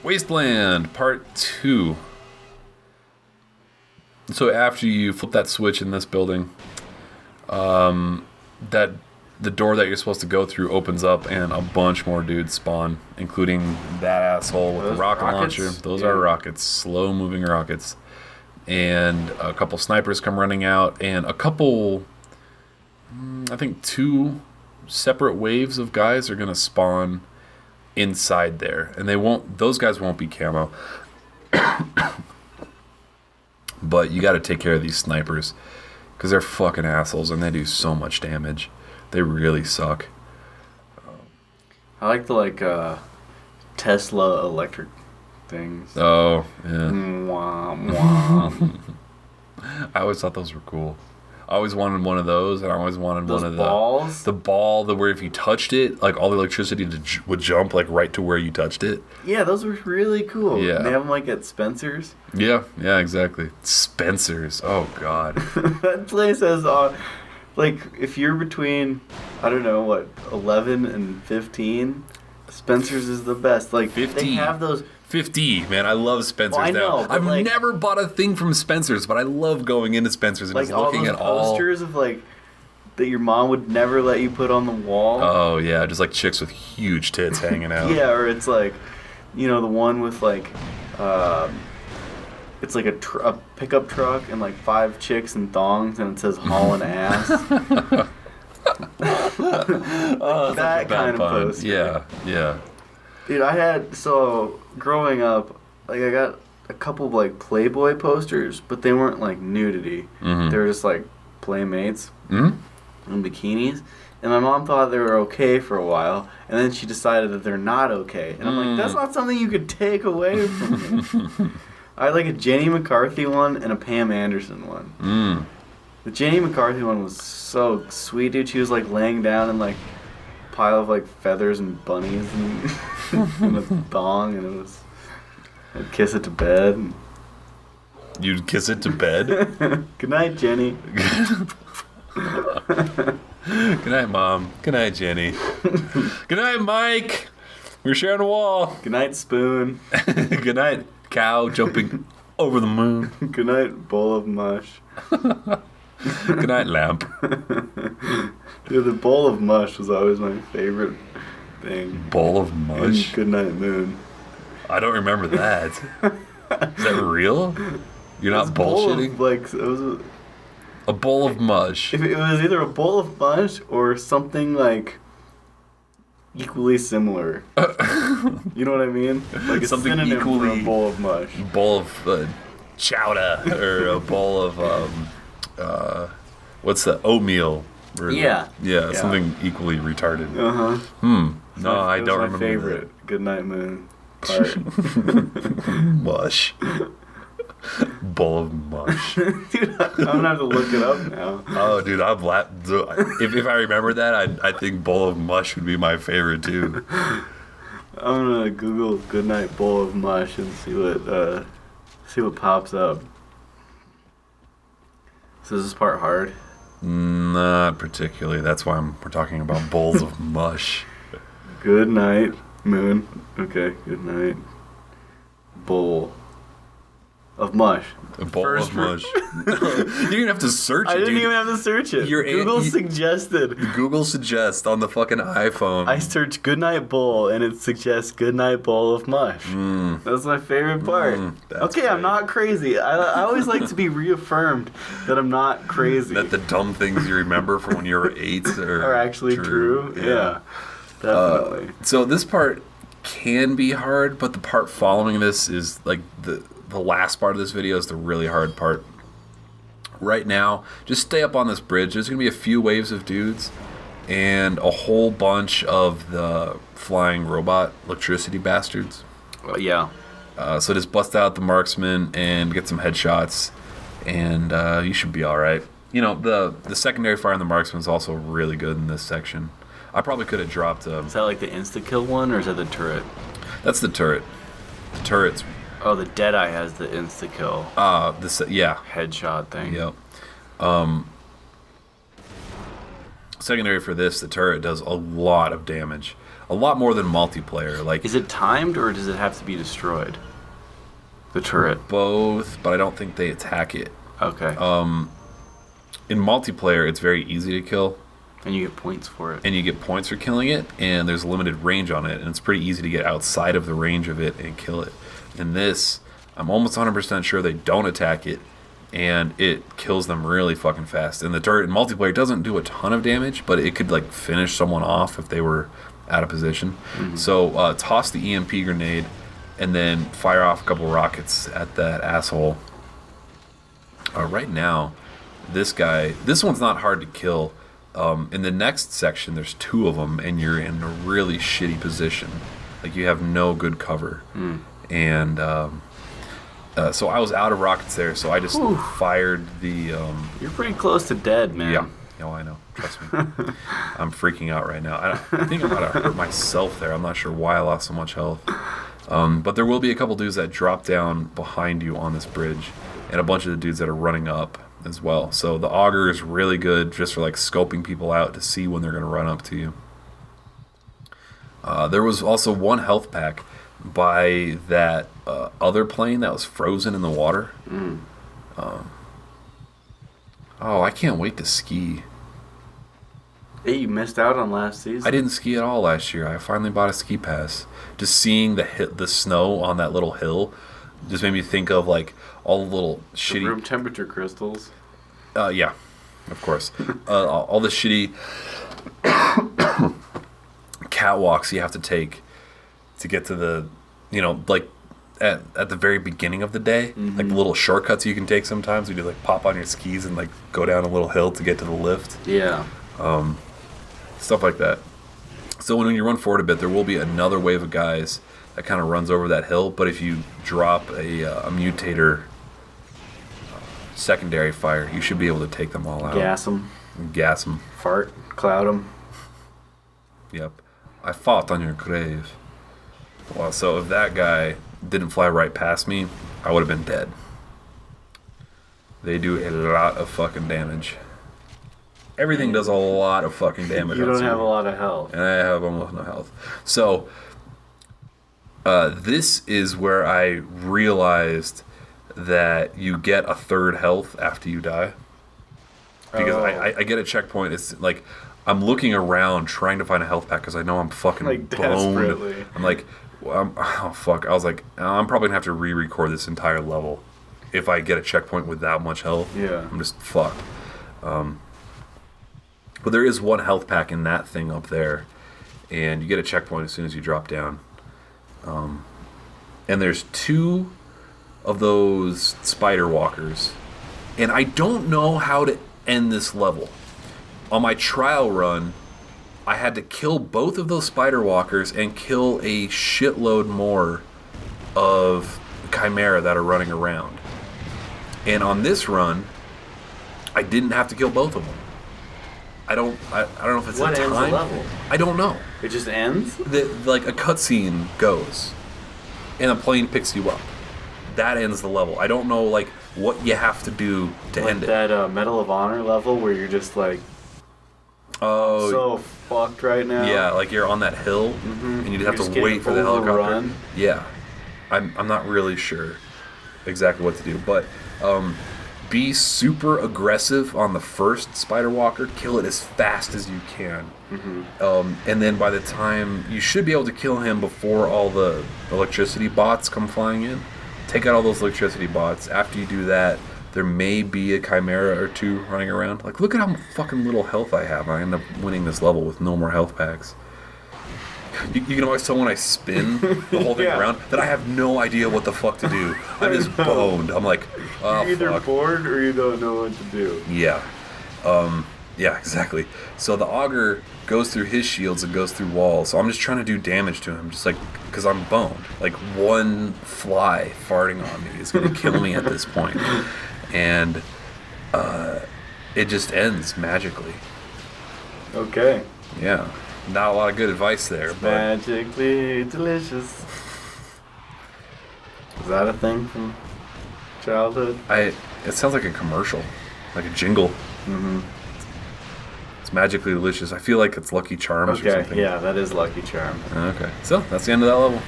Wasteland Part 2. So after you flip that switch in this building, that the door that you're supposed to go through opens up and a bunch more dudes spawn, including that asshole with the rocket launcher. Those are rockets, slow-moving rockets. And a couple snipers come running out, and a couple, I think 2 separate waves of guys are going to spawn inside there. And those guys won't be camo. But you got to take care of these snipers, because they're fucking assholes and they do so much damage. They really suck. I like the Tesla electric things. Oh, yeah. Mwah, mwah. I always thought those were cool. I always wanted one of those, and I always wanted those one of balls? the ball where if you touched it, like all the electricity would jump like right to where you touched it. Yeah, those were really cool. Yeah. They have them like at Spencer's. Yeah, exactly. Spencer's. Oh God. That place has like if you're between, I don't know what, 11 and 15, Spencer's is the best. Like 50. They have those. 50, man. I love Spencer's I know, now. I've never bought a thing from Spencer's, but I love going into Spencer's and like just looking all at those posters of like that your mom would never let you put on the wall. Oh yeah, just like chicks with huge tits hanging out. Yeah, or it's like, the one with like, it's like a pickup truck and like 5 chicks in thongs and it says hauling ass. That kind of poster. Yeah. Dude, growing up, like I got a couple of like Playboy posters, but they weren't like nudity. Mm-hmm. They were just like playmates Mm-hmm. and bikinis. And my mom thought they were okay for a while, and then she decided that they're not okay. And I'm like, that's not something you could take away from me. I had like a Jenny McCarthy one and a Pam Anderson one. Mm. The Jenny McCarthy one was so sweet, dude. She was like laying down in like pile of like feathers and bunnies and, and a thong, and I'd kiss it to bed. You'd kiss it to bed? Good night, Jenny. Good night, Mom. Good night, Jenny. Good night, Mike. We're sharing a wall. Good night, Spoon. Good night, cow jumping over the moon. Good night, bowl of mush. Good night, lamp. Dude, the bowl of mush was always my favorite thing. Bowl of mush? Good night, moon. I don't remember that. Is that real? You're not bullshitting? It was a bowl of mush. If it was either a bowl of mush or something like equally similar. You know what I mean? Like a something synonym equally for a bowl of mush. Bowl of chowder or a bowl of what's the oatmeal? Yeah, something equally retarded. No, I don't remember. My favorite. That. Good night, moon. Part. Mush. Bowl of mush. Dude, I'm gonna have to look it up now. Oh, dude, if I remember that, I think bowl of mush would be my favorite too. I'm gonna Google "goodnight bowl of mush" and see what pops up. So is this part hard? Not particularly. That's why we're talking about bowls of mush. Good night, moon. Okay, good night. Bowl of mush. A bowl of mush. You didn't have to search it, I didn't dude. even have to search it. Google suggested. Google suggests on the fucking iPhone. I searched goodnight bowl and it suggests goodnight bowl of mush. That's my favorite part. Okay, great. I'm not crazy. I always like to be reaffirmed that I'm not crazy. That the dumb things you remember from when you were 8 are actually true. Yeah, definitely. So this part can be hard, but the part following this is like the last part of this video is the really hard part. Right now, just stay up on this bridge. There's going to be a few waves of dudes and a whole bunch of the flying robot electricity bastards. Yeah. So just bust out the marksman and get some headshots, and you should be all right. The secondary fire on the marksman is also really good in this section. I probably could have dropped Is that like the insta-kill one, or is that the turret? That's the turret. The turret's... Oh, the Deadeye has the insta-kill. Yeah. Headshot thing. Yep. Secondary for this, the turret does a lot of damage. A lot more than multiplayer. Like, is it timed or does it have to be destroyed? The turret. Both, but I don't think they attack it. Okay. In multiplayer, it's very easy to kill. And you get points for it. And you get points for killing it, and there's limited range on it, and it's pretty easy to get outside of the range of it and kill it. In this, I'm almost 100% sure they don't attack it, and it kills them really fucking fast. And the turret in multiplayer doesn't do a ton of damage, but it could like finish someone off if they were out of position. Mm-hmm. So toss the EMP grenade, and then fire off a couple rockets at that asshole. Right now, this one's not hard to kill. In the next section, there's 2 of them, and you're in a really shitty position. Like, you have no good cover. And so I was out of rockets there, so I just fired the... You're pretty close to dead, man. Yeah. Oh, I know. Trust me. I'm freaking out right now. I think I might have hurt myself there. I'm not sure why I lost so much health. But there will be a couple dudes that drop down behind you on this bridge, and a bunch of the dudes that are running up as well. So the auger is really good just for like scoping people out to see when they're going to run up to you. There was also 1 health pack by that other plane that was frozen in the water. I can't wait to ski. Hey, you missed out on last season. I didn't ski at all last year. I finally bought a ski pass. Just seeing the snow on that little hill just made me think of like all the little shitty room temperature crystals. Yeah, of course. All the shitty catwalks you have to take to get to the, like at the very beginning of the day, like the little shortcuts you can take sometimes. You do like pop on your skis and like go down a little hill to get to the lift. Yeah. Stuff like that. So when you run forward a bit, there will be another wave of guys that kind of runs over that hill. But if you drop a mutator secondary fire, you should be able to take them all out. Gas them. Fart. Cloud them. Yep. I fought on your grave. Well, so if that guy didn't fly right past me, I would have been dead. They do a lot of fucking damage. Everything does a lot of fucking damage. You don't have a lot of health. And I have almost no health. So, this is where I realized that you get a third health after you die. Because I get a checkpoint. It's like, I'm looking around trying to find a health pack because I know I'm fucking like boned. Desperately. I'm like, oh fuck. I was like, I'm probably going to have to re-record this entire level if I get a checkpoint with that much health. Yeah. I'm just fucked. But there is 1 health pack in that thing up there. And you get a checkpoint as soon as you drop down. And there's 2 of those spider walkers. And I don't know how to end this level. On my trial run, I had to kill both of those spider walkers and kill a shitload more of Chimera that are running around. And on this run, I didn't have to kill both of them. I don't know if it's what a time. What ends the level? I don't know. It just ends? Like a cutscene goes, and a plane picks you up. That ends the level. I don't know like what you have to do to end it. Like that Medal of Honor level where you're just like, I'm so fucked right now. Yeah, like you're on that hill, and you have to wait for the helicopter. Run. Yeah, I'm not really sure exactly what to do, but be super aggressive on the first spider walker. Kill it as fast as you can, and then by the time you should be able to kill him before all the electricity bots come flying in. Take out all those electricity bots. After you do that, there may be a Chimera or 2 running around. Like, look at how fucking little health I have. I end up winning this level with no more health packs. You can always tell when I spin the whole thing around that I have no idea what the fuck to do. I'm just boned. I'm like, oh, you're either fuck. bored or you don't know what to do. Yeah. Yeah, exactly. So the auger goes through his shields and goes through walls. So I'm just trying to do damage to him, just like, because I'm boned. Like, 1 fly farting on me is going to kill me at this point. And it just ends magically. Okay. Yeah. Not a lot of good advice there. But magically delicious. Is that a thing from childhood? It sounds like a commercial, like a jingle. It's magically delicious. I feel like it's Lucky Charms or Okay, something. yeah, that is Lucky Charms. Okay. So that's the end of that level.